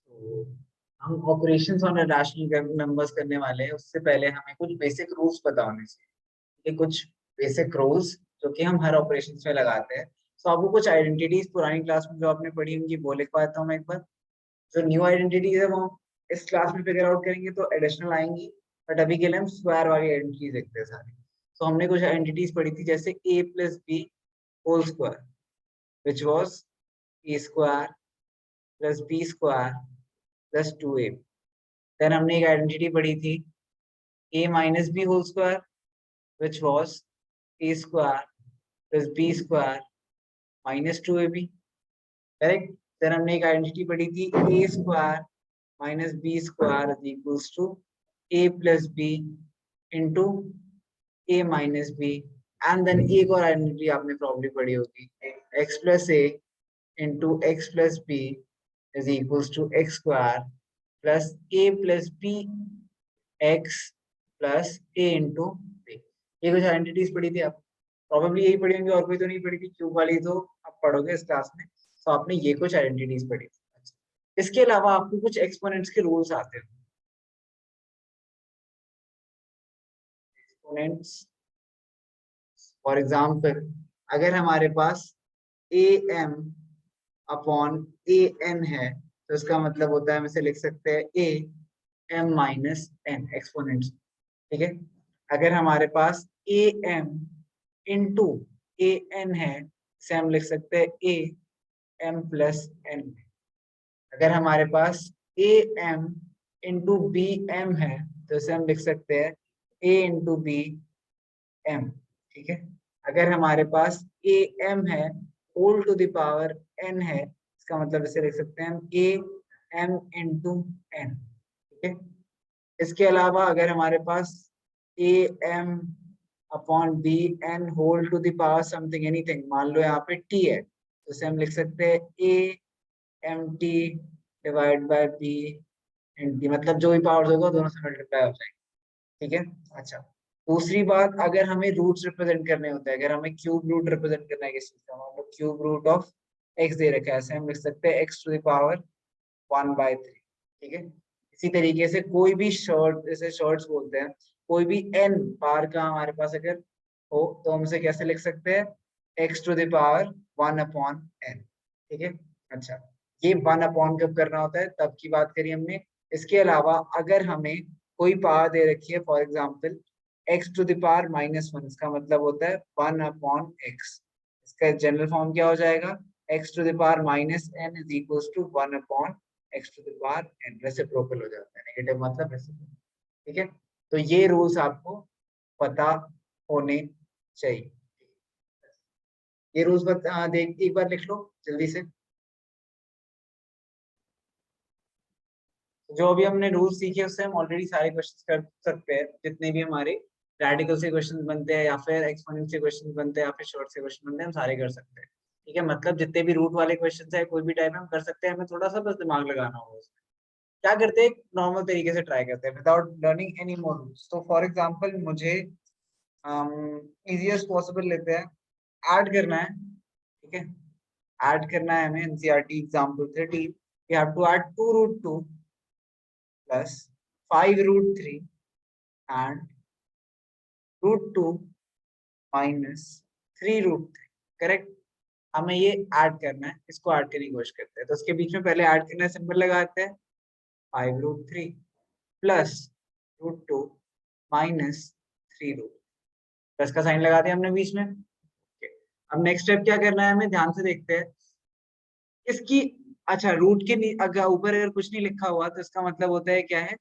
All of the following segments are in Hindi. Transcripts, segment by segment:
तो हम ऑपरेशंस ऑन रैशनल नंबर्स करने वाले हैं, उससे पहले हमें कुछ बेसिक रूल्स पता होने चाहिए। ये कुछ बेसिक रूल्स जो कि हम हर ऑपरेशंस में लगाते हैं। तो आपको कुछ आइडेंटिटीज पुरानी क्लास में जो आपने पढ़ी उनकी वो लिख पाता हूँ मैं एक बार। जो न्यू आइडेंटिटीज है वो हम इस क्लास में फिगर आउट करेंगे तो एडिशनल आएंगी, बट अभी के लिए हम स्क्वायर वाली आइडेंटिटीज देखते हैं सारी। तो हमने कुछ आइडेंटिटीज पढ़ी थी जैसे a plus B whole square which was A square plus B square plus 2ab। Then हमने एक आइडेंटिटी पढ़ी थी a minus B whole square which was a square plus B square minus 2ab। Correct. Then हमने एक आइडेंटिटी पढ़ी थी a square minus B square is equals to a plus B into a minus B. And then एक और आइडेंटिटी आपने प्रॉब्लम पढ़ी होगी x plus a into x plus b is equals to x square plus a plus b x plus a into b। ये कुछ आइडेंटिटीज पढ़ी थी आप, प्रॉब्लली यही पढ़ी होंगी, और कोई तो नहीं पढ़ी थी। क्यूब वाली तो आप पढ़ोगे इस क्लास में। तो आपने ये कुछ आइडेंटिटीज पढ़ी थी। इसके अलावा आपको कुछ एक्सपोनेंट्स के रूल्स आते हैं। एक्सपोनेंट्स फॉर एग्जांपल, अगर हमारे पास A M upon A N है तो इसका मतलब होता है हम इसे लिख सकते हैं A M minus N exponents. ठीक है। अगर हमारे पास A M into A N है इसे हम लिख सकते हैं ए एम प्लस एन। अगर हमारे पास A M into B M है तो इसे हम लिख सकते हैं ए इंटू बी एम। ठीक है। अगर हमारे पास ए एम है whole to the power N है, इसका मतलब इसे लिख सकते हैं हम ए एम इंटू एन। ठीक है। इसके अलावा अगर हमारे पास A M upon B N whole to the power something anything, मान लो यहाँ पे टी है, तो इसे हम लिख सकते हैं A M T divide by B N T, मतलब जो भी पावर्स होगा दोनों से मल्टीप्लाई हो जाएंगे। ठीक है। अच्छा, दूसरी बात, अगर हमें रूट्स रिप्रेजेंट करने होते हैं, अगर हमें क्यूब रूट रिप्रेजेंट करना है किसी चीज का, मान लो क्यूब रूट ऑफ एक्स दे रखा है, ऐसे हम लिख सकते हैं एक्स टू द पावर 1/3। ठीक है। इसी तरीके से कोई भी शॉर्ट, जैसे शॉर्ट्स बोलते हैं, कोई भी एन पावर का हमारे पास अगर हो तो हम इसे कैसे लिख सकते हैं, x to the power 1/n। ठीक है। अच्छा, ये 1/, कब करना होता है तब की बात करी हमने। इसके अलावा अगर हमें कोई पावर दे रखी है, for example X to the power -1, इसका मतलब होता है 1/x। इसका जनरल फॉर्म क्या हो जाएगा, X to the power -n is equals to 1/x to the power n। Reciprocal हो जाता है, नेगेटिव मतलब रेसिप्रोकल। ठीक है। तो ये रूल्स आपको पता होने चाहिए। ये रूल्स देख एक बार लिख लो जल्दी से। जो अभी हमने रूल्स सीखे उससे हम ऑलरेडी सारे क्वेश्चंस कर सकते हैं, जितने भी हमारे रेडिकल से क्वेश्चंस बनते हैं या फिर एक्सपोनेंट से क्वेश्चंस बनते हैं या फिर शॉर्ट से क्वेश्चन बनते हैं, हम सारे कर सकते हैं। ठीक है। मतलब जितने भी रूट वाले क्वेश्चंस है कोई भी टाइप में हम कर सकते हैं, हमें थोड़ा सा बस दिमाग लगाना होगा उसमें। क्या करते हैं, नॉर्मल तरीके से ट्राई करते हैं without learning any more rules. तो फॉर एग्जांपल मुझे इजीएस्ट पॉसिबल लेते हैं, ऐड करना है। ठीक है। ऐड करना है हमें NCERT example 30, we have to add 2√2 plus 5√3 and √2 minus 3√3। Correct. हमें ये ऐड करना है, इसको ऐड करने की कोशिश करते हैं। तो उसके बीच में पहले ऐड करना है, सिंबल लगाते हैं 5√3 प्लस √2 माइनस 3√, प्लस का साइन लगा दिया हमने बीच में। okay। अब नेक्स्ट स्टेप क्या करना है, हमें ध्यान से देखते हैं इसकी। अच्छा, रूट के अगर ऊपर अगर कुछ नहीं लिखा हुआ तो इसका मतलब होता है क्या है,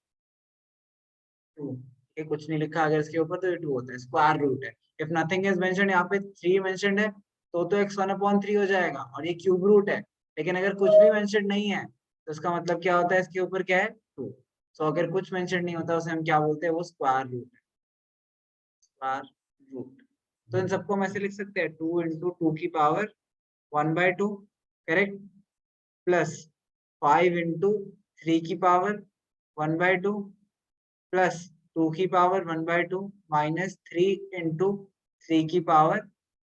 2। ये कुछ नहीं लिखा अगर इसके ऊपर तो ये 2 होता है, स्क्वायर रूट है। इफ नथिंग इज मेंशन्ड, यहाँ पे 3 मेंशन्ड है तो x1/3 हो जाएगा और ये क्यूब रूट है। लेकिन अगर कुछ भी मेंशन्ड नहीं है तो इसका मतलब क्या होता है, इसके ऊपर क्या है, 2। सो अगर कुछ मेंशन्ड नहीं होता उसे हम क्या बोलते हैं, वो स्क्वायर रूट है, स्क्वायर रूट। तो इन सबको हम ऐसे लिख सकते हैं 2 इंटू 2 की पावर 1/2, करेक्ट, प्लस 5 इंटू 3 की पावर 1/2 प्लस 2 की पावर 1/2 माइनस 3 इंटू 3 की पावर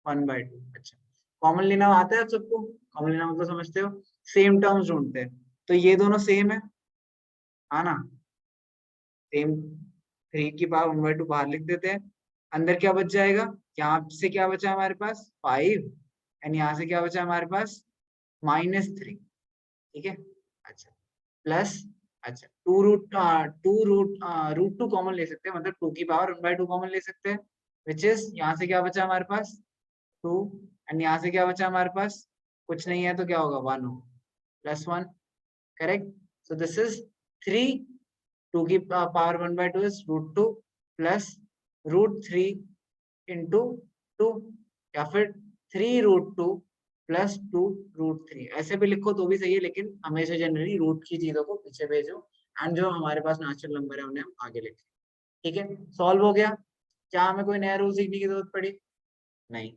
1/2। अच्छा, कॉमन लेना आता है सबको, कॉमन लेना मतलब समझते हो, सेम टर्म्स ढूंढते हैं। तो ये दोनों सेम है ना, सेम। 3 की पावर 1/2 बाहर लिख देते हैं, अंदर क्या बच जाएगा, यहाँ से क्या बचा हमारे पास 5, एंड यहाँ से क्या बचा हमारे पास -3, ठीक है। अच्छा प्लस, अच्छा रूट टू कॉमन ले सकते हैं, मतलब 2 की पावर 1/2 कॉमन ले सकते हैं, विच इज यहाँ से क्या बचा हमारे पास 2, एंड यहाँ से क्या बचा हमारे पास कुछ नहीं है, तो क्या होगा 1 होगा, +1, करेक्ट। सो दिस इज 3, 2 की पावर 1/2 इज √2 प्लस √3 इंटू 2, या फिर 3√2 प्लस 2√3, ऐसे भी लिखो तो भी सही है, लेकिन हमेशा जनरली रूट की चीजों को पीछे भेजो, एंड जो हमारे पास नेचुरल नंबर है उन्हें हम आगे लिखें, ठीक है। सॉल्व हो गया। क्या हमें कोई नया रूल सीखने की जरूरत पड़ी? नहीं।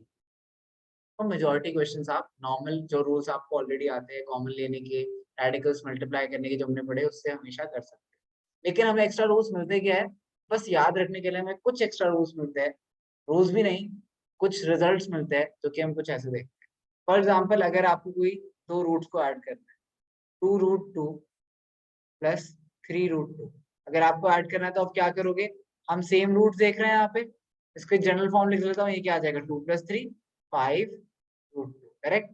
तो मेजोरिटी क्वेश्चंस आप नॉर्मल जो रूल्स आपको ऑलरेडी आते हैं कॉमन लेने के, रेडिकल्स मल्टीप्लाई करने के जो हमने पढ़े, उससे हमेशा कर सकते हैं। लेकिन हमें एक्स्ट्रा रूल्स मिलते क्या है, बस याद रखने के लिए हमें कुछ एक्स्ट्रा रूल्स मिलते हैं, रूल्स भी नहीं, कुछ रिजल्ट्स मिलते हैं जो कि हम कुछ ऐसे देखते हैं। फॉर एग्जाम्पल, अगर आपको कोई दो रूट्स को ऐड करना है, 2√2 प्लस 3√2, अगर आपको ऐड करना है तो आप क्या करोगे, हम सेम रूट देख रहे हैं यहाँ पे, इसके जनरल फॉर्म लिख लेता हूँ, ये क्या आ जाएगा 2 + 3 5√2, करेक्ट।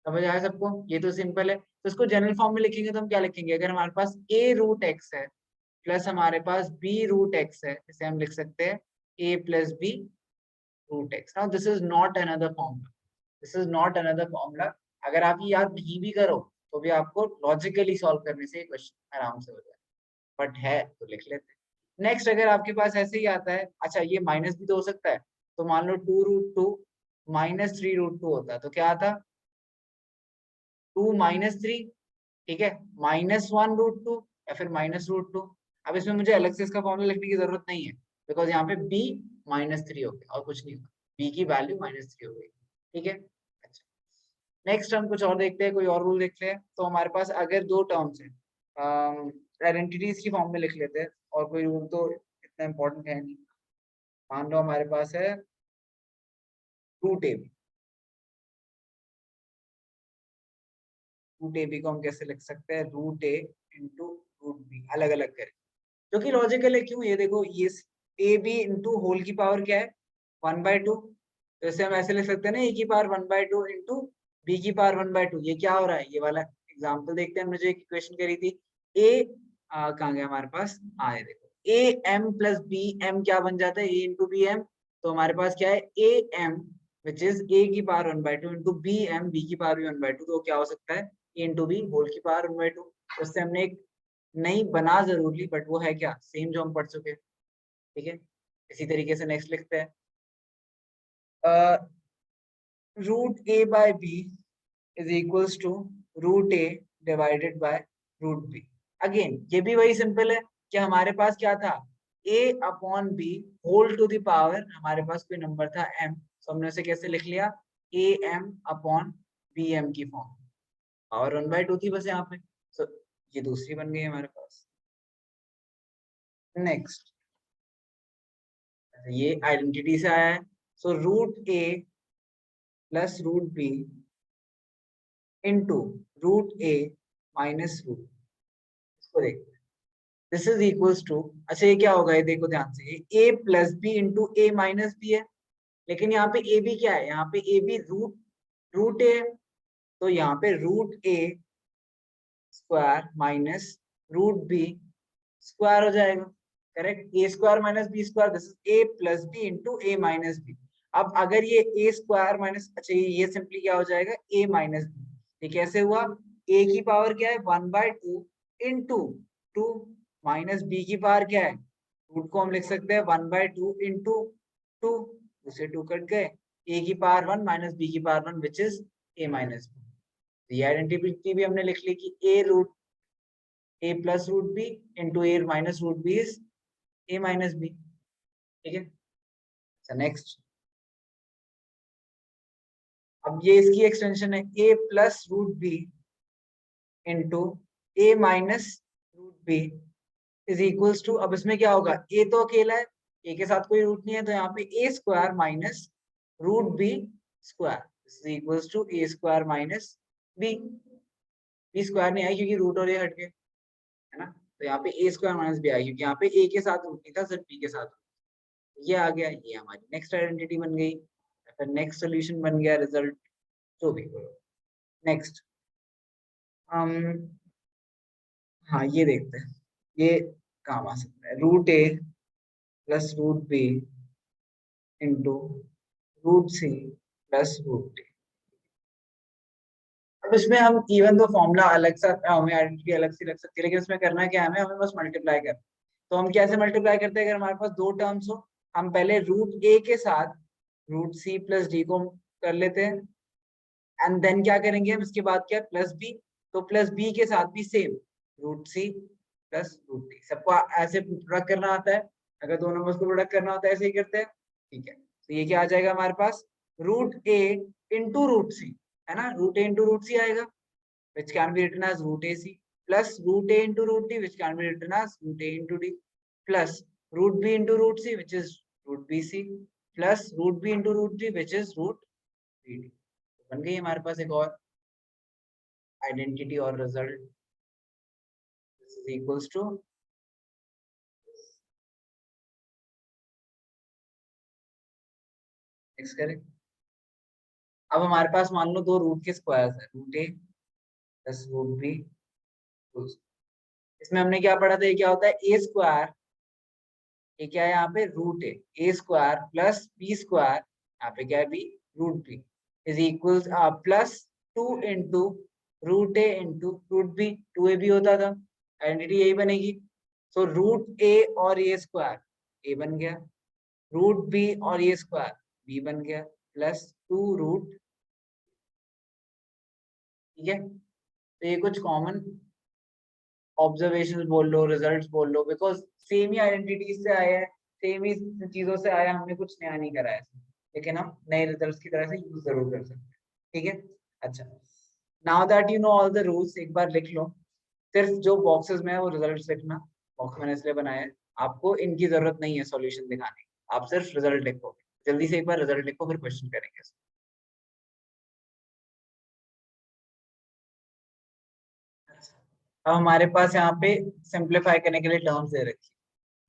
समझ आया सबको? ये तो सिंपल है। तो इसको जनरल फॉर्म में लिखेंगे तो हम क्या लिखेंगे, अगर हमारे पास a√x है प्लस हमारे पास b√x है, इसे हम लिख सकते हैं a + b√x। Now this is not another formula, this is not another formula. अगर आप ये याद नहीं भी करो तो भी आपको लॉजिकली सॉल्व करने से क्वेश्चन आराम से हो जाए, बट है तो लिख लेते हैं। नेक्स्ट, अगर आपके पास ऐसे ही आता है, अच्छा ये माइनस भी तो हो सकता है, तो मान लो 2√2 माइनस 3√2 होता है, तो क्या आता 2 - 3, ठीक है, -1√2 या फिर -√2। अब इसमें मुझे अलग से इसका फॉर्मूला लिखने की जरूरत नहीं है, बिकॉज यहाँ पे b -3 हो गया और कुछ नहीं होगा, b की वैल्यू -3 हो गई, ठीक है। अच्छा, नेक्स्ट हम कुछ और देखते हैं, कोई और रूल देखते हैं। तो हमारे पास अगर दो टर्म्स हैं, आइडेंटिटीज की फॉर्म में लिख लेते हैं, और कोई रूल तो इतना इम्पोर्टेंट है नहीं। मान लो हमारे पास है √ab, √ab को हम कैसे लिख सकते हैं, √a इंटू √b, अलग अलग करें, जो कि लॉजिकल है। क्यों, ये देखो, ये ए बी इंटू होल की पावर क्या है 1/2, तो इसे हम ऐसे लिख सकते हैं ना, ए की पावर 1/2 इंटू बी की पावर 1/2। ये क्या हो रहा है, ये वाला एग्जांपल देखते हैं, हमने जो एक इक्वेशन करी थी, ए कहाँ गया हमारे पास, ये देखो, A M plus B M क्या बन जाता है, ए इंटू बी एम। तो हमारे पास क्या है, A M which is A की power 1/2 into B M, B की पावर भी 1/2, तो क्या हो सकता है ए इंटू बी होल की पावर 1/2। उससे हमने एक नहीं बना जरूरी, बट वो है क्या, सेम जो हम पढ़ चुके हैं, ठीक है। इसी तरीके से नेक्स्ट लिखते हैं, √a/b is equals to √a divided by √b। Again ये भी वही सिंपल है कि हमारे पास क्या था, a/b whole to the power, हमारे पास कोई नंबर था m, तो हमने उसे कैसे लिख लिया, am/bm की फॉर्म, पावर 1/2 थी बस यहाँ पे, तो ये दूसरी बन गई हमारे पास। नेक्स्ट, ये आइडेंटिटी से आया है, so √a plus √b into √a minus root, इसको देखते हैं, दिस इज इक्वल्स टू, अच्छा ये क्या होगा, ये देखो ध्यान से, ये a plus B into A minus B है, लेकिन यहाँ पे ए बी क्या है, यहाँ पे ए बी रूट ए है, तो यहाँ पे √a square minus √b square हो जाएगा, correct. A square minus B square, this is A plus B into A minus B. अब अगर ये ए स्क्वायर माइनस, अच्छा ये सिंपली क्या हो जाएगा, ए माइनस बी, ये कैसे हुआ, ए की पावर क्या है 1/2 इंटू 2 माइनस बी की पावर क्या है, रूट को हम लिख सकते हैं 1/2 इंटू 2, उसे 2 कट गए, ए की पावर 1 माइनस बी की power 1 which is A minus B. ये आइडेंटिटी भी हमने लिख ली कि a plus root b into a minus root b is a minus b, ठीक है। so next, अब ये इसकी एक्सटेंशन है a plus root b into a minus root b is equals to, अब इसमें क्या होगा, a तो अकेला है, a के साथ कोई रूट नहीं है, तो यहाँ पे a square minus root b square is equals to a square minus b, B square नहीं आया क्योंकि रूट और ये हट गए, है ना। तो यहाँ पे ए स्क्वायर माइनस बी आया क्योंकि यहाँ पे ए के साथ रूट नहीं था, सिर्फ बी के साथ। ये आ गया, ये हमारी नेक्स्ट आइडेंटिटी बन गई, फिर नेक्स्ट सोल्यूशन बन गया, रिजल्ट जो भी करो। नेक्स्ट हम हाँ ये देखते हैं, ये काम आ सकता है, रूट ए plus root B into root C plus root D. अब इसमें हम इवन तो फॉर्मूला अलग सा, हमें आइडेंटिटी अलग सी लग सकती है, लेकिन इसमें करना क्या है, हमें बस मल्टीप्लाई करना। तो हम कैसे मल्टीप्लाई करते हैं, अगर हमारे पास दो टर्म्स हो, हम पहले रूट ए के साथ रूट सी प्लस डी को कर लेते हैं, एंड देन क्या करेंगे हम इसके बाद, क्या प्लस बी, तो प्लस बी के साथ भी same root C plus root D. सबको ऐसे प्रोडक्ट करना आता है, अगर दो नंबर्स को प्रोडक्ट करना होता है ऐसे ही करते हैं, ठीक है। तो ये क्या आ जाएगा हमारे पास, रूट ए इंटू रूट सी, है ना, रूट ए इंटू रूट सी आएगा, which can be written as root AC plus root A into root D, which can be written as root A into D plus root B into root C, which is root BC plus root B into root D, which is root BD। बन गई हमारे पास एक और आइडेंटिटी और result, this is equals to, next करें। अब हमारे पास मान लो दो रूट के स्क्वायर्स है, रूट ए प्लस रूट बी, इसमें हमने क्या पढ़ा था, ये क्या होता है ए स्क्वायर, ये क्या है यहाँ पे root a square plus B square, यहाँ पे क्या है b, root b is equal plus 2 into root a into root b, 2ab होता था, आइडेंटिटी यही बनेगी। सो रूट ए और ए स्क्वायर ए बन गया, रूट बी और ए स्क्वायर बी बन गया, प्लस 2 रूट, ठीक है। तो ये कुछ कॉमन ऑब्जर्वेशन बोल लो, रिजल्ट्स बोल लो, बिकॉज सेम ही आइडेंटिटीज से आया है, सेम ही चीजों से आया, हमने कुछ नया नहीं करा है, लेकिन हम नए रिजल्ट्स की तरह से यूज जरूर कर सकते हैं, ठीक है। अच्छा, now that you know all the rules, एक बार लिख लो, सिर्फ जो बॉक्सेस में है वो रिजल्ट्स लिखना, बॉक्स मैंने इसलिए बनाया है, आपको इनकी जरूरत नहीं है सॉल्यूशन दिखाने की, आप सिर्फ रिजल्ट लिखो, जल्दी से एक बार रिजल्ट लिखो, फिर क्वेश्चन करेंगे। अब हमारे पास यहाँ पे सिंप्लीफाई करने के लिए टर्म्स दे रखी है,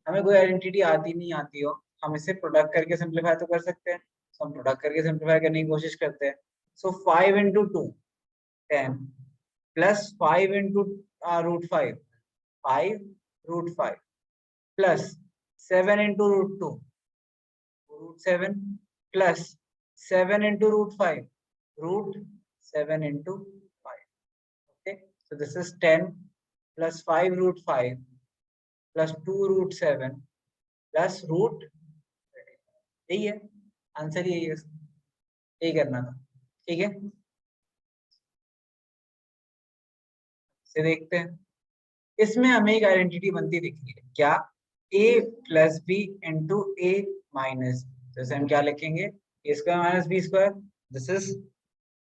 हमें कोई आइडेंटिटी आती नहीं आती हो, हम इसे प्रोडक्ट करके सिंप्लीफाई तो कर सकते हैं, तो हम प्रोडक्ट करके सिंप्लीफाई करने की कोशिश करते हैं। So 5 into 2 10 plus 5 into root 5 5 root 5 plus 7 into root 2 root 7 plus 7 into root 5 root 7 into 5, okay. So this is 10 plus 5 root 5 plus 2 root 7 plus root, यही है आंसर, यही है, यही करना था, ठीक है। इसे देखते हैं, इसमें हमें एक आइडेंटिटी बनती दिख रही है, क्या, a plus B into A minus, जैसे हम क्या लिखेंगे, A square minus B square, this is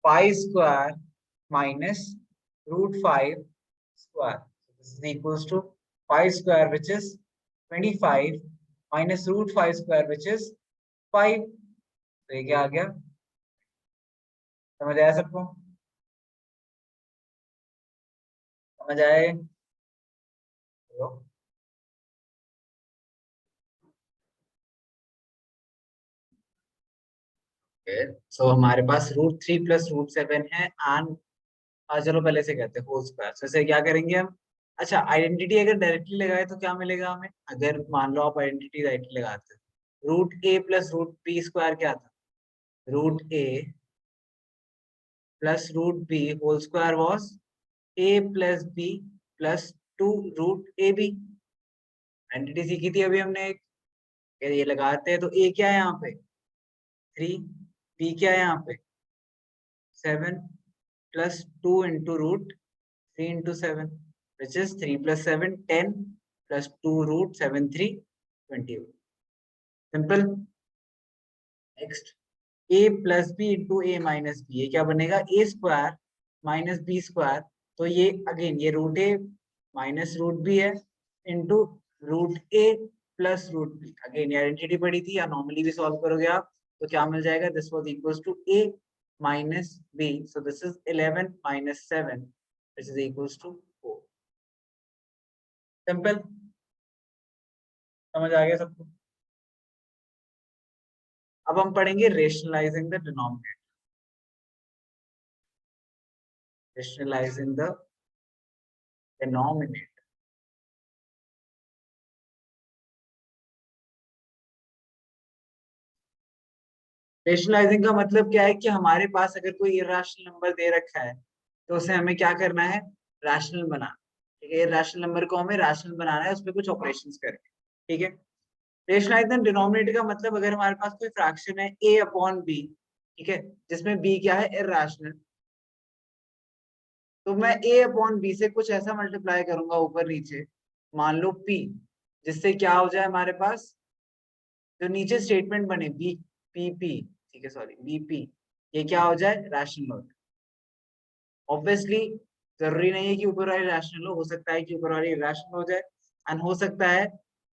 5 square minus root 5 square, this is equals to 5 square which is 25 minus root 5 square which is 5। तो ये क्या आ गया, समझ आया सबको, समझ आए, सो हमारे पास रूट 3 प्लस रूट 7 है, एंड चलो पहले से कहते हैं होल स्क्वायर, तो इसे क्या करेंगे हम, अच्छा आइडेंटिटी अगर डायरेक्टली लगाए तो क्या मिलेगा हमें, अगर मान लो आप आइडेंटिटी डायरेक्टली लगाते हो, रूट ए प्लस रूट बी स्क्वायर क्या था, root A plus root b whole square was a plus b plus 2 root a b, identity सीखी थी अभी हमने एक, अगर ये लगाते हैं तो ए क्या है यहाँ पे 3, बी क्या है यहाँ पे 7 plus 2 into root 3 into 7, which is 3 plus 7 10 plus 2 root 7 3 21, simple। next a plus b into a minus b, ये क्या बनेगा, a square minus B square, तो ये अगेन ये root a minus root b है इंटू रूट ए प्लस रूट बी, अगेन ये आइडेंटिटी पड़ी थी, या नॉर्मली भी सॉल्व करोगे आप तो क्या मिल जाएगा, this was equals to a minus b, so this is 11 minus 7 which is equals to 4. Simple, समझ आ गया सबको? अब हम पढ़ेंगे rationalising the denominator. Rationalising the denominator. Rationalising का मतलब क्या है कि हमारे पास अगर कोई इर्रेशनल नंबर दे रखा है तो उसे हमें क्या करना है, रैशनल बनाना. ठीक है, रैशनल नंबर को हमें रैशनल बनाना है, उसमें कुछ ऑपरेशंस करके. ठीक है, रेशनलाइजिंग डिनोमिनेटर का मतलब अगर हमारे पास कोई फ्रैक्शन है a अपॉन b, ठीक है, जिसमें b क्या है, इर्रेशनल, तो मैं a अपॉन b से कुछ ऐसा मल्टीप्लाई करूंगा ऊपर नीचे, मान लो p, जिससे क्या हो जाए हमारे पास जो नीचे स्टेटमेंट बने b p p, ठीक है, सॉरी bp, ये क्या हो जाए, रैशनल हो जाए. ऑब्वियसली जरूरी नहीं है कि ऊपर वाली रैशनल हो सकता है कि ऊपर वाली इरेशनल हो जाए, एंड हो सकता है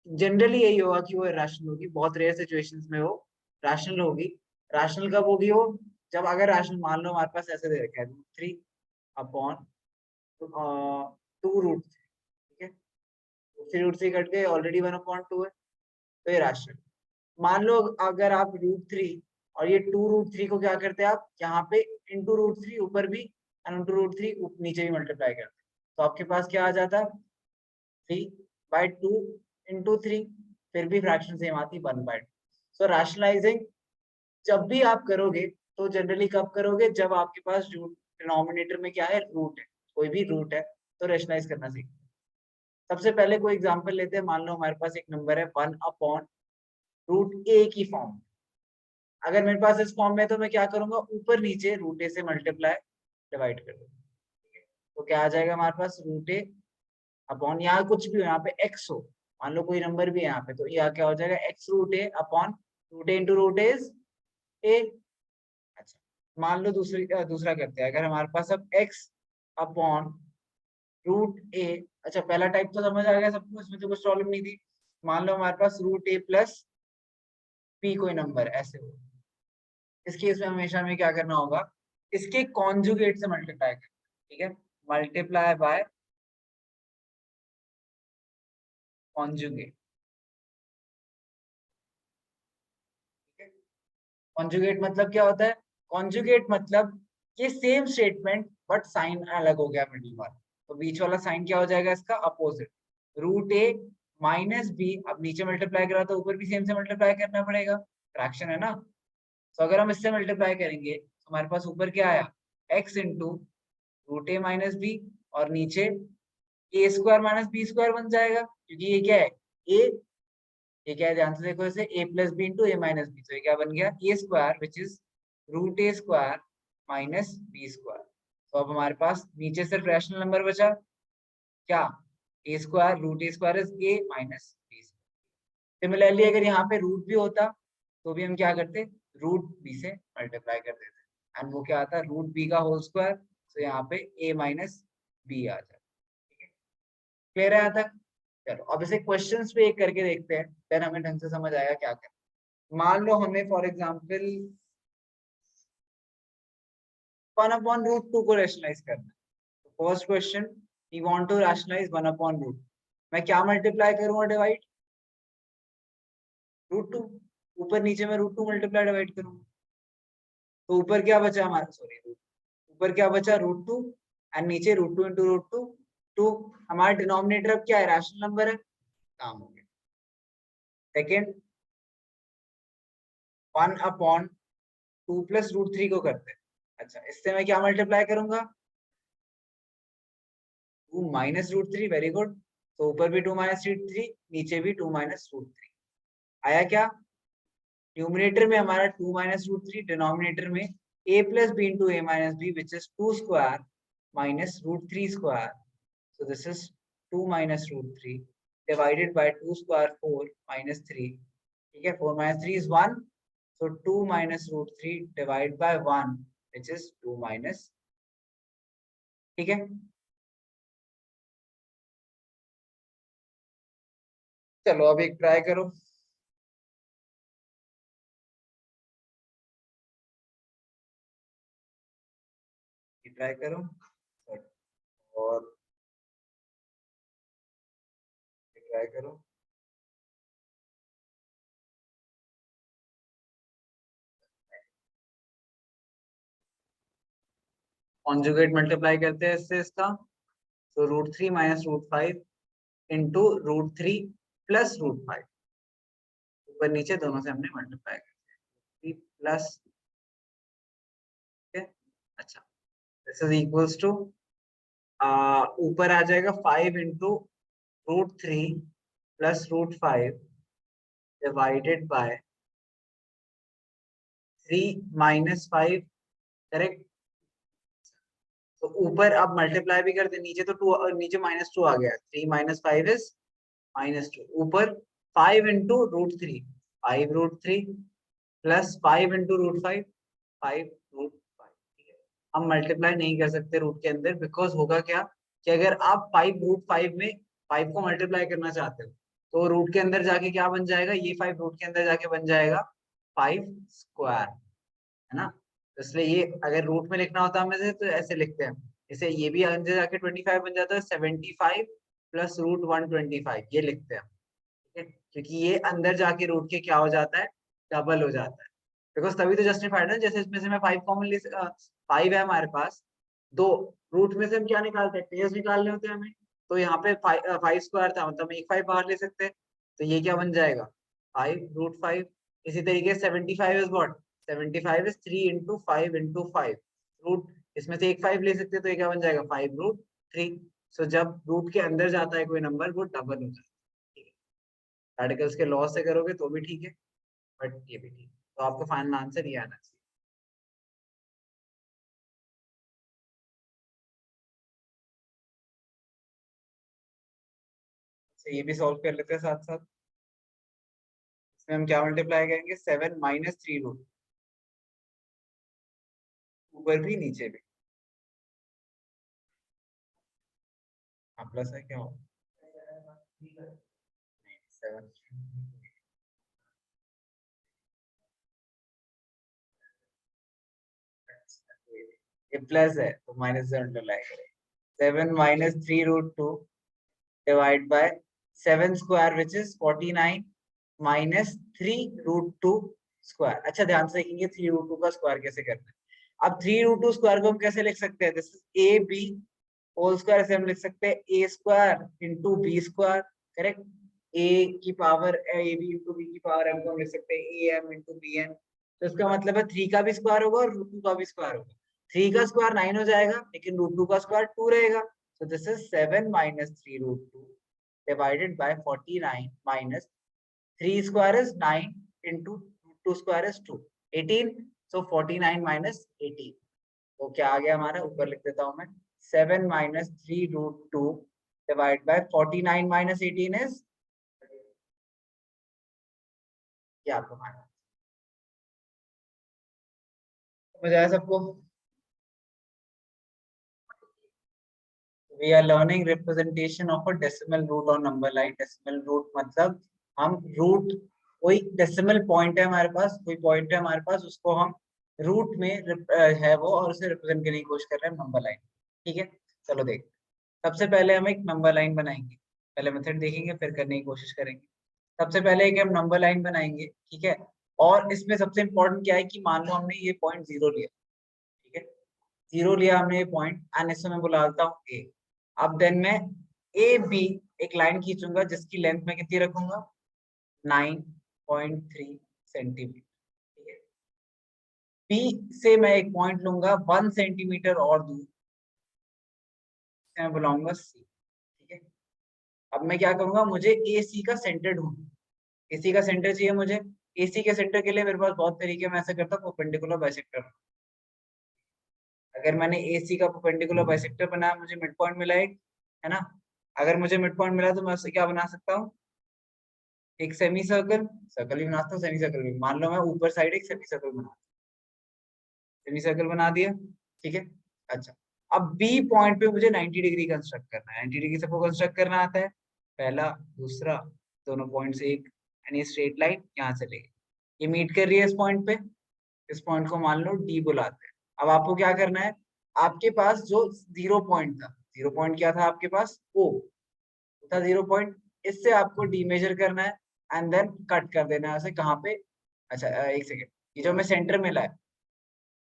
जनरली यही होगा कि वो इरेशनल होगी, बहुत रेयर सिचुएशंस में वो रैशनल होगी. रैशनल कब होगी वो, जब अगर रैशनल मान लो हमारे पास ऐसे दे रखा है √3 अपॉन 2√3, ठीक है, 3√3 कट गए, ऑलरेडी 1/2 है, तो ये रैशनल. मान लो अगर आप √3 और ये 2√3 को क्या करते हैं, आप यहाँ पे इंटू √3 ऊपर भी और इंटू √3 नीचे भी मल्टीप्लाई करते हैं, तो आपके पास क्या आ जाता, 3/2 इंटू 3, फिर भी फ्रैक्शन सेम आती, 1/2. सो रैशनलाइजिंग जब भी आप करोगे तो जनरली कब करोगे, जब आपके पास डिनोमिनेटर में क्या है, रूट है, कोई भी रूट है, तो रैशनलाइज करना सीखो. सबसे पहले कोई एग्जांपल लेते हैं. मान लो हमारे पास एक नंबर है 1/√a की फॉर्म. अगर मेरे पास इस फॉर्म में तो मैं क्या करूंगा, ऊपर नीचे √a से मल्टीप्लाई डिवाइड कर दूंगा. तो क्या आ जाएगा हमारे पास, √a अपॉन, यहाँ कुछ भी हो, यहाँ पे x हो, मान लो कोई नंबर भी है यहाँ पे, तो यहाँ क्या हो जाएगा, x√a upon √a into √a is a. अच्छा, मान लो दूसरा करते हैं. अगर हमारे पास अब x अपॉन √a, अच्छा पहला टाइप तो समझ आ गया सबको, इसमें तो कुछ प्रॉब्लम नहीं थी. मान लो हमारे पास √a प्लस p कोई नंबर ऐसे हो, इस केस में हमेशा हमें क्या करना होगा, इसके कॉन्जुगेट से मल्टीप्लाई करना. ठीक है, मल्टीप्लाई बाय कॉन्जुगेट. कॉन्जुगेट मतलब क्या होता है, कॉन्जुगेट मतलब ये सेम स्टेटमेंट बट साइन अलग हो गया मिडिल वाला, तो बीच वाला साइन क्या हो जाएगा, इसका अपोजिट. √a माइनस b, अब नीचे मल्टीप्लाई करा तो ऊपर भी सेम से मल्टीप्लाई करना पड़ेगा, फ्रैक्शन है ना. तो अगर हम इससे मल्टीप्लाई करेंगे तो हमारे पास ऊपर क्या आया, x into √a minus b, और नीचे a² माइनस b² बन जाएगा, क्योंकि ये क्या है, a, ये क्या है, ध्यान से देखो, इसे a plus B into a minus b, तो ये क्या बन गया, a² which is √a² minus b². तो अब हमारे पास नीचे सिर्फ रैशनल नंबर बचा, क्या, a² √a² is a minus b. Similarly अगर यहाँ पे रूट भी होता तो भी हम क्या करते, √b से मल्टीप्लाई कर देते, एंड वो क्या आता है, √b का होल स्क्वायर, तो यहाँ पे a माइनस b आ जाए. ठीक है, क्लियर है यहाँ तक? चलो अब इसे क्वेश्चंस पे एक करके देखते हैं, फिर हमें ढंग से समझ आएगा क्या करना. मान लो हमें फॉर एग्जांपल 1/√2 को रैशनलाइज करना है. First question, we want to rationalise 1/√2. मैं क्या मल्टीप्लाई करूंगा, डिवाइड √2, ऊपर नीचे में √2 मल्टीप्लाई डिवाइड करूंगा, तो ऊपर क्या बचा हमारा, सॉरी ऊपर क्या बचा, √2, एंड नीचे √2 इंटू √2 2. हमारा डिनोमिनेटर अब क्या है, रैशनल नंबर है, काम हो गया. सेकेंड, 1/2 प्लस √3 को करते हैं. अच्छा, इससे मैं क्या मल्टीप्लाई करूंगा, 2 माइनस √3, वेरी गुड. तो ऊपर भी 2 माइनस √3, नीचे भी 2 माइनस √3. आया क्या, न्यूमिनेटर में हमारा 2 माइनस √3, डिनोमिनेटर में a plus b into a minus b which is 2² minus √3². so this is 2 minus √3 divided by 2² 4 minus 3. ठीक है, 4 minus 3 is 1, so 2 minus √3 divided by 1 which is 2 minus. ठीक है, चलो अब एक ट्राई करो. ट्राई करो ट्राई करो। कॉन्जुगेट मल्टीप्लाई करते हैं इससे इसका, तो √3 माइनस √5 इंटू √3 प्लस √5, ऊपर नीचे दोनों से हमने मल्टीप्लाई करते हैं प्लस, अच्छा दिस इज इक्वल्स टू, ऊपर आ जाएगा 5 into √3 plus √5 divided by 3 minus 5, correct. तो ऊपर अब मल्टीप्लाई भी करते, नीचे तो 2 और नीचे -2 आ गया, 3 माइनस 5 इज -2, ऊपर 5 इंटू √3, 5√3 प्लस 5 इंटू √5, 5√5, ठीक है। हम मल्टीप्लाई नहीं कर सकते रूट के अंदर, बिकॉज होगा क्या कि अगर आप 5√5 में 5 को मल्टीप्लाई करना चाहते हो तो रूट के अंदर जाके क्या बन जाएगा, ये 5 रूट के अंदर जाके बन जाएगा 5 स्क्वायर, है ना। तो इसलिए ये अगर रूट में लिखना होता है हमें से, तो ऐसे लिखते हैं इसे, ये भी अंदर जाके 25 बन जाता है, 75 प्लस √125 ये लिखते हैं, ठीक है, क्योंकि ये अंदर जाके रूट के क्या हो जाता है, डबल हो जाता है, बिकॉज तभी तो जस्टिफाइड है। जैसे इसमें से मैं 5 कॉमन ले, 5 है हमारे पास, दो रूट में से हम क्या निकालते हैं, पेयर्स निकालने होते हैं हमें, तो यहाँ पे 5 स्क्वायर था, मतलब हम एक 5 बाहर ले सकते हैं, तो ये क्या बन जाएगा 5√5। इसी तरीके 75 is what, 75 is 3 into 5 into 5 root, इसमें से एक 5 ले सकते हैं, तो ये क्या बन जाएगा 5√3। सो जब रूट के अंदर जाता है कोई नंबर, वो डबल हो जाता है, ठीक है। रेडिकल्स के लॉ से करोगे तो भी ठीक है, बट ये भी ठीक है, तो आपको फाइनल आंसर ये आना चाहिए। तो ये भी सॉल्व कर लेते हैं साथ साथ। इसमें हम क्या मल्टीप्लाई करेंगे, 7 माइनस 3√, ऊपर भी नीचे भी, हाँ प्लस है क्या हो, 7, ये प्लस है तो माइनस से मल्टीप्लाई करें, 7 minus 3√2 divide by 7 square which is 49 minus 3√2 square. अच्छा ध्यान से देखेंगे 3√2 का स्क्वायर कैसे करना है। अब 3√2 स्क्वायर को हम कैसे लिख सकते हैं, this is A B whole square, ऐसे हम लिख सकते हैं A square into B square, correct. A की power A B into B की पावर एम को हम लिख सकते हैं A M into B N. तो इसका मतलब है 3 का भी स्क्वायर होगा और √2 का भी स्क्वायर होगा। 3 का स्क्वायर 9 हो जाएगा, लेकिन √2 का स्क्वायर 2 रहेगा। So this is 7 minus 3√2 divided by 49 minus 3 square is 9 into 2 square is 2, 18. So 49 minus 18. तो क्या आ गया हमारा, ऊपर लिख देता हूं मैं, 7 minus 3√2 divided by 49 minus 18 is क्या आपको माना, समझ आया सबको। We are learning representation of a decimal root on number line. Decimal root मतलब हम root, कोई डेसिमल पॉइंट है हमारे पास, कोई पॉइंट है हमारे पास, उसको हम रूट में है वो, और उसे रिप्रेजेंट करने की कोशिश कर रहे हैं नंबर लाइन, ठीक है। चलो देख, सबसे पहले हम एक नंबर लाइन बनाएंगे, पहले मेथड देखेंगे फिर करने की कोशिश करेंगे। सबसे पहले एक हम नंबर लाइन बनाएंगे, ठीक है। और इसमें सबसे इंपॉर्टेंट क्या है कि मान लो हमने ये पॉइंट 0 लिया, ठीक है, 0 लिया हमने ये पॉइंट, एंड इसमें मैं बुला लेता हूँ ए। अब देन मैं ए बी एक लाइन खींचूंगा जिसकी लेंथ में कितनी रखूंगा, 9.3 सेंटीमीटर, ठीक है। बी से मैं एक पॉइंट लूंगा 1 सेंटीमीटर और दूर, मैं बुलाऊंगा सी, ठीक है। अब मैं क्या करूंगा, मुझे ए सी का सेंटर ढूंढना, एसी का सेंटर चाहिए मुझे। एसी के सेंटर के लिए मेरे पास बहुत तरीके, मैं ऐसा करता हूँ परपेंडिकुलर बाइसेक्टर। अगर मैंने एसी का परपेंडिकुलर बाइसेक्टर बनाया, मुझे मिड पॉइंट मिला एक, है ना। अगर मुझे मिड पॉइंट मिला तो मैं उससे क्या बना सकता हूँ, एक सेमी सर्कल, सर्कल भी बना सकता हूँ, सेमी सर्कल भी। मान लो मैं ऊपर साइड एक सेमी सर्कल बना, सेमी सर्कल बना दिया, ठीक है। अच्छा, अब बी पॉइंट पे मुझे 90 डिग्री कंस्ट्रक्ट करना है, 90 डिग्री सबको कंस्ट्रक्ट करना आता है, पहला दूसरा, दोनों पॉइंट से एक यानी स्ट्रेट लाइन यहाँ से लेके ये मीट कर रही है इस पॉइंट पे, इस पॉइंट को मान लो डी बुलाते हैं। अब आपको क्या करना है, आपके पास जो 0 पॉइंट था, 0 पॉइंट क्या था आपके पास, ओ था 0 पॉइंट, इससे आपको डीमेजर करना है एंड देन कट कर देना है उसे कहाँ पे। अच्छा एक सेकेंड, ये जो हमें सेंटर मिला है,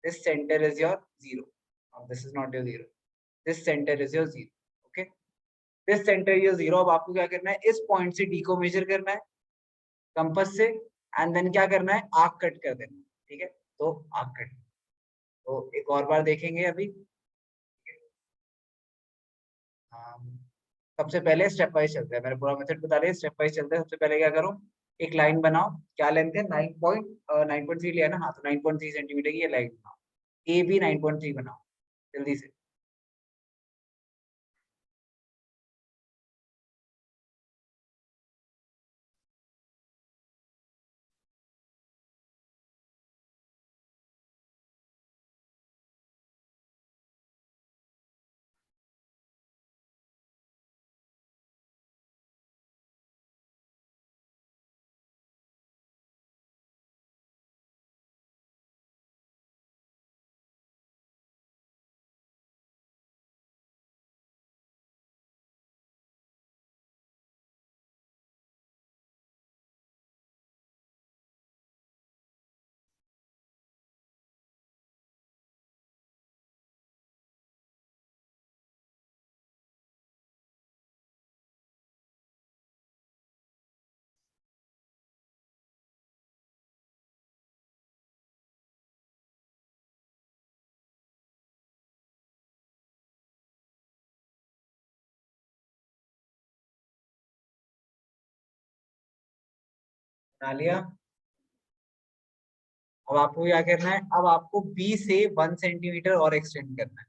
this centre is your zero, this is not your zero, this centre is your zero. Okay, this centre your zero. अब आपको क्या करना है, इस पॉइंट से डी को मेजर करना है कंपास से एंड देन क्या करना है, आर्क कट कर देना। ठीक है, तो आर्क कट, तो एक और बार देखेंगे अभी। सबसे पहले स्टेप वाइज चलते हैं, मैंने पूरा मेथड बता दिया, स्टेप वाइज चलते हैं। सबसे पहले क्या करो, एक लाइन बनाओ। क्या लेंथ है, 9.3 लिया ना, हाँ तो 9.3 सेंटीमीटर की ये लाइन बनाओ। ए भी 9.3 बनाओ जल्दी से। बना लिया। अब आपको क्या करना है, अब आपको बी से 1 सेंटीमीटर और एक्सटेंड करना है,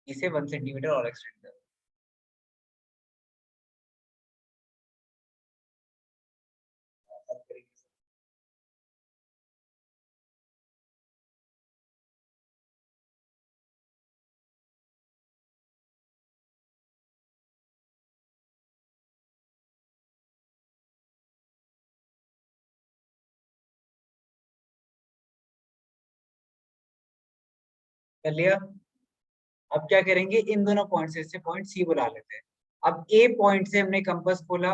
बी से 1 सेंटीमीटर और एक्सटेंड करना है। कर लिया। अब क्या करेंगे, इन दोनों पॉइंट से, इससे पॉइंट सी बुला लेते हैं। अब ए पॉइंट से हमने कंपास खोला,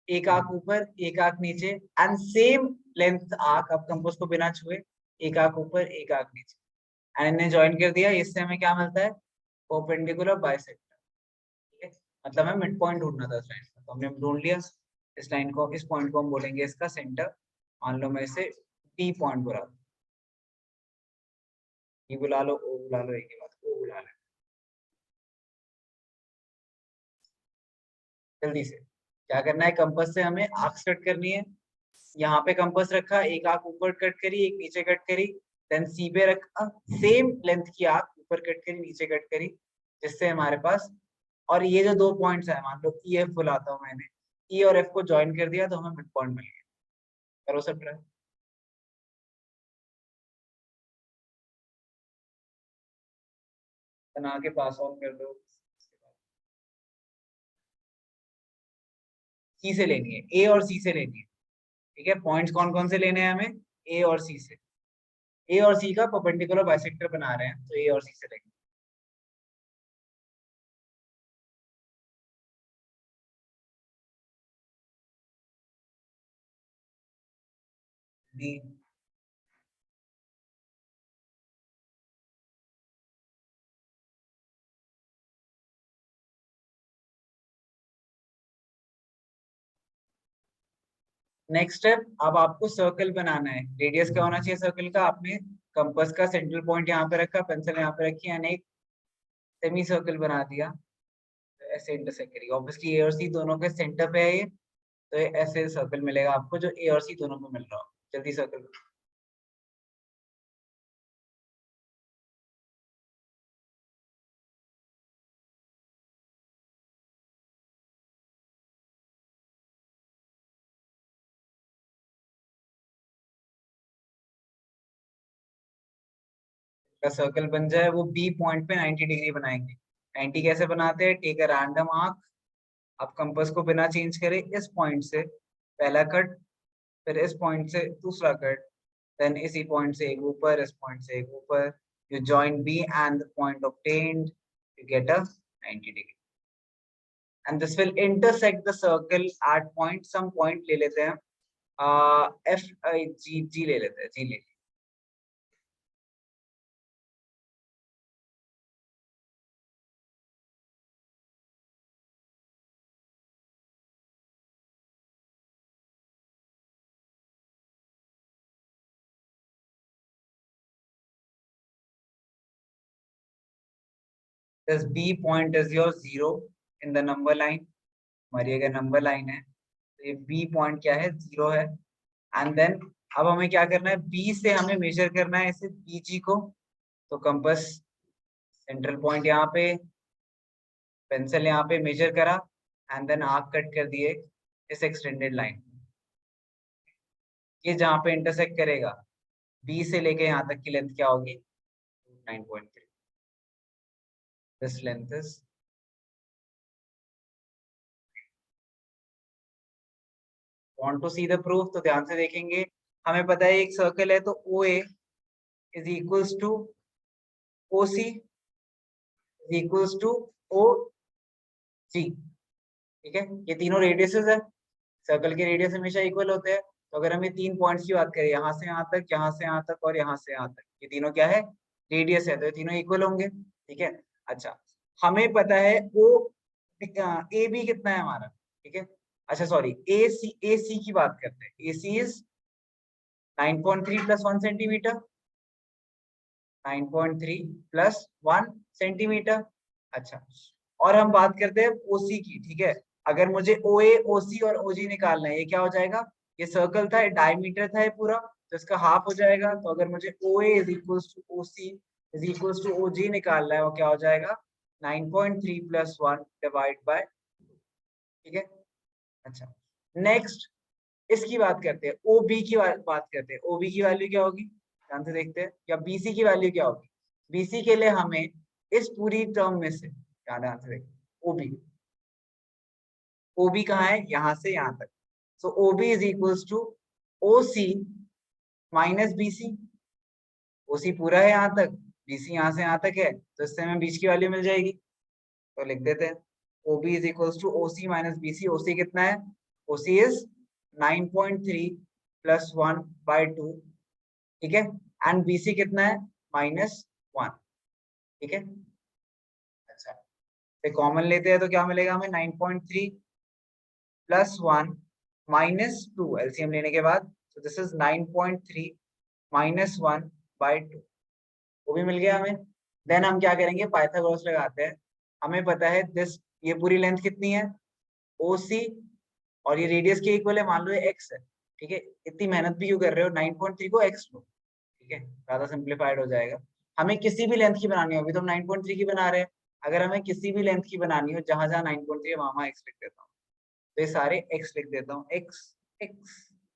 एक आंख ऊपर एक आंख नीचे एंड सेम लेंथ आंख, अब कंपास को बिना छुए, एक आंख ऊपर एक आंख नीचे एंड इन्हें ज्वाइन कर दिया। इससे हमें क्या मिलता है, परपेंडिकुलर बाइसेक्टर। ठीक है, मतलब हमें मिड पॉइंट ढूंढना था इस लाइन का, तो हमने ढूंढ लिया। इस लाइन को, इस पॉइंट को हम बोलेंगे इसका सेंटर। मान लो मैं इसे डी पॉइंट बुला दूं, डी बुला लो, ओ बुला लो, एक ही बात, ओ बुला लो जल्दी से। क्या करना है, कंपास से हमें आर्क्स कट करनी है। यहाँ पे कंपास रखा, एक आंख ऊपर कट करी एक नीचे कट करी, देन सी पे रखा, सेम लेंथ की आंख ऊपर कट करी नीचे कट करी, जिससे हमारे पास, और ये जो दो पॉइंट्स है, मान लो ई एफ बुलाता हूँ मैंने, ई और एफ को ज्वाइन कर दिया तो हमें मिड पॉइंट मिल गया। करो सब ट्राई, बना के पास ऑन कर दो। सी से लेनी है, ए और सी से लेनी है। ठीक है, पॉइंट्स कौन कौन से लेने हैं हमें, ए और सी से। ए और सी का परपेंडिकुलर बाइसेक्टर बना रहे हैं, तो ए और सी से लेंगे। डी। नेक्स्ट स्टेप, अब आपको सर्कल बनाना है। रेडियस क्या होना चाहिए सर्कल का, आपने कंपास का सेंट्रल पॉइंट यहाँ पे रखा, पेंसिल यहाँ पे रखी, यानी एक सेमी सर्कल बना दिया। तो ऐसे इंटरसेक्ट करेगी, ऑब्वियसली ए और सी दोनों के सेंटर पे है ये, तो ये ऐसे सर्कल मिलेगा आपको जो ए और सी दोनों पे मिल रहा हो। जल्दी सर्कल का सर्कल बन जाए, वो बी पॉइंट पे 90 डिग्री बनाएंगे। 90 कैसे बनाते हैं, टेक अ रैंडम आर्क, आप कंपास को बिना चेंज करे इस पॉइंट से पहला कट, फिर इस पॉइंट से दूसरा कट, देन इसी पॉइंट से एक ऊपर, इस पॉइंट से एक ऊपर, you join B and the point obtained, you get a 90 degree। and this will intersect the circle at point, some point ले लेते हैं f g ले लेते हैं, g ले. This B point is your 0 in the number line. हमारी अगर नंबर लाइन है तो ये B पॉइंट क्या है, 0 है. एंड देन अब हमें क्या करना है, B से हमें मेजर करना है इसे BG को. तो कंपास सेंट्रल पॉइंट यहाँ पे, पेंसिल यहाँ पे मेजर करा एंड देन आर्क कट कर दिए इस एक्सटेंडेड लाइन. ये जहाँ पे इंटरसेक्ट करेगा B से लेके यहाँ तक की लेंथ क्या होगी, 9.3. This length is, want to see the proof, तो ध्यान से देखेंगे. हमें पता है एक सर्कल है तो OA is equals to OC is equals to OG. ठीक है, ये तीनों रेडियसेस है. सर्कल के रेडियस हमेशा इक्वल होते हैं. तो अगर हम ये 3 पॉइंट्स की बात करें, यहाँ से यहाँ तक, यहाँ से यहाँ तक और यहाँ से यहाँ तक, ये तीनों क्या है, रेडियस है, तो ये तीनों इक्वल होंगे. ठीक है. अच्छा, हमें पता है ओ ए बी कितना है हमारा. ठीक है. अच्छा सॉरी, ए सी की बात करते हैं. A C is 9.3 plus 1 centimetre. 9.3 plus 1 centimetre. अच्छा, और हम बात करते हैं ओसी की. ठीक है, अगर मुझे ओए, ओसी और ओजी निकालना है, ये क्या हो जाएगा, ये सर्कल था, डायमीटर था ये पूरा, तो इसका हाफ हो जाएगा. तो अगर मुझे OA is equals to OC is equals to OG निकालना है, वो क्या हो जाएगा, 9.3 प्लस 1 डिवाइड बाय. ठीक है. अच्छा, नेक्स्ट इसकी बात करते हैं, ओबी की बात करते हैं. ओबी की वैल्यू क्या होगी, ध्यान से देखते हैं. या बीसी की वैल्यू क्या होगी. बीसी के लिए हमें इस पूरी टर्म में से ध्यान से देखते हैं, ओबी, ओबी कहाँ है, यहाँ से यहाँ तक. So OB is equals to OC minus BC. OC पूरा है यहाँ तक, बीसी यहाँ से यहाँ तक है, तो इससे हमें बीच की वैल्यू मिल जाएगी. तो लिख देते हैं, OB is equals to OC minus BC. OC कितना है, ओसी इज 9.3 प्लस 1 बाय 2. ठीक है. एंड बीसी कितना है, -1. ठीक है. अच्छा, तो कॉमन लेते हैं तो क्या मिलेगा हमें, 9.3 प्लस 1 -2 एलसीएम लेने के बाद. तो दिस इज 9.3 -1 बाय 2. वो भी मिल गया हमें. देन हम क्या करेंगे, पाइथागोरस लगाते हैं. हमें पता है दिस, ये पूरी लेंथ कितनी है, OC, और ये रेडियस के इक्वल है, मान लो ये x है. ठीक है, इतनी मेहनत भी क्यों कर रहे हो, 9.3 को x लो. ठीक है, ज्यादा सिंप्लीफाइड हो जाएगा. हमें किसी भी लेंथ की बनानी होगी तो हम 9.3 की बना रहे हैं. अगर हमें किसी भी लेंथ की बनानी हो, जहां जहां 9.3 है वहां x लिख देता हूँ. तो ये सारे x लिख देता हूँ, x x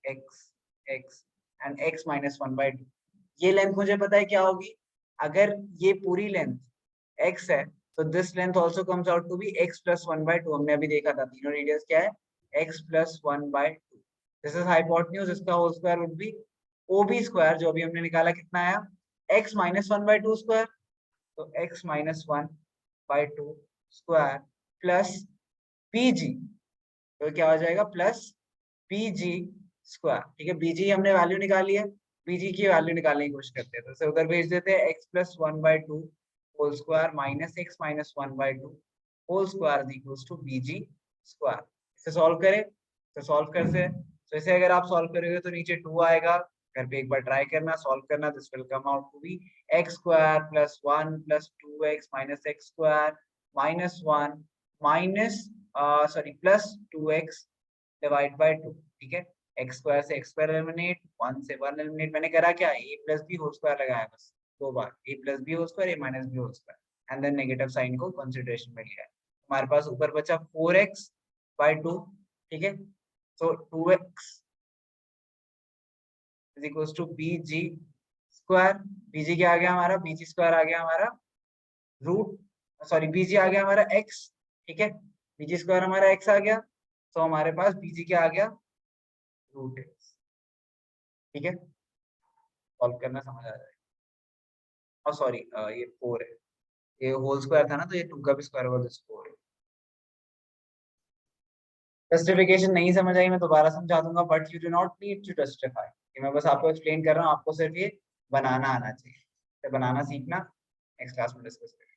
x x and x -1/2. ये लेंथ मुझे पता है क्या होगी, अगर ये पूरी लेंथ x है तो this length also comes out to be x + 1/2. हमने अभी देखा था, तीनों रेडियस क्या है, x + 1/2. दिस इज हाइपोटेन्यूज, इसका whole square would be OB square, जो अभी हमने निकाला कितना आया, x -1/2 स्क्वायर. तो x -1/2 स्क्वायर प्लस PG, तो क्या हो जाएगा, प्लस PG स्क्वायर. ठीक है, BG हमने वैल्यू निकाली है, BG की वैल्यू निकालने की कोशिश करते हैं. तो इसे उधर भेज देते हैं, x + 1/2 whole square minus x -1/2 whole square is equals to BG square. इसे सॉल्व करें, तो सॉल्व करते, तो इसे अगर आप सॉल्व करोगे तो नीचे 2 आएगा. घर पे एक बार ट्राई करना, सॉल्व करना. This will come out to be x² + 1 + 2x - x² -1 minus sorry plus 2x divide by 2. ठीक है, x² से x² एलिमिनेट, 1 से 1 एलिमिनेट. मैंने करा क्या, a + b होल स्क्वायर लगाया बस 2 बार, a + b whole square, a - b whole square, and then negative sign को कंसीडरेशन में लिया है. हमारे पास ऊपर बचा 4x/2. ठीक है, so 2x is equals to BG square. BG क्या आ गया हमारा, BG स्क्वायर आ गया हमारा रूट, सॉरी BG आ गया हमारा x. ठीक है, BG स्क्वायर हमारा x आ गया, तो हमारे पास BG क्या आ गया, √x. ठीक है, सॉल्व करना समझ आ जाएगा. और सॉरी, ये 4 है, ये होल स्क्वायर था ना, तो ये 2 का भी स्क्वायर होगा, तो 4 है. जस्टिफिकेशन नहीं समझ आई मैं दोबारा समझा दूंगा, but you do not need to justify. मैं बस आपको एक्सप्लेन कर रहा हूँ, आपको सिर्फ ये बनाना आना चाहिए। तो बनाना सीखना, नेक्स्ट क्लास में डिस्कस करेंगे।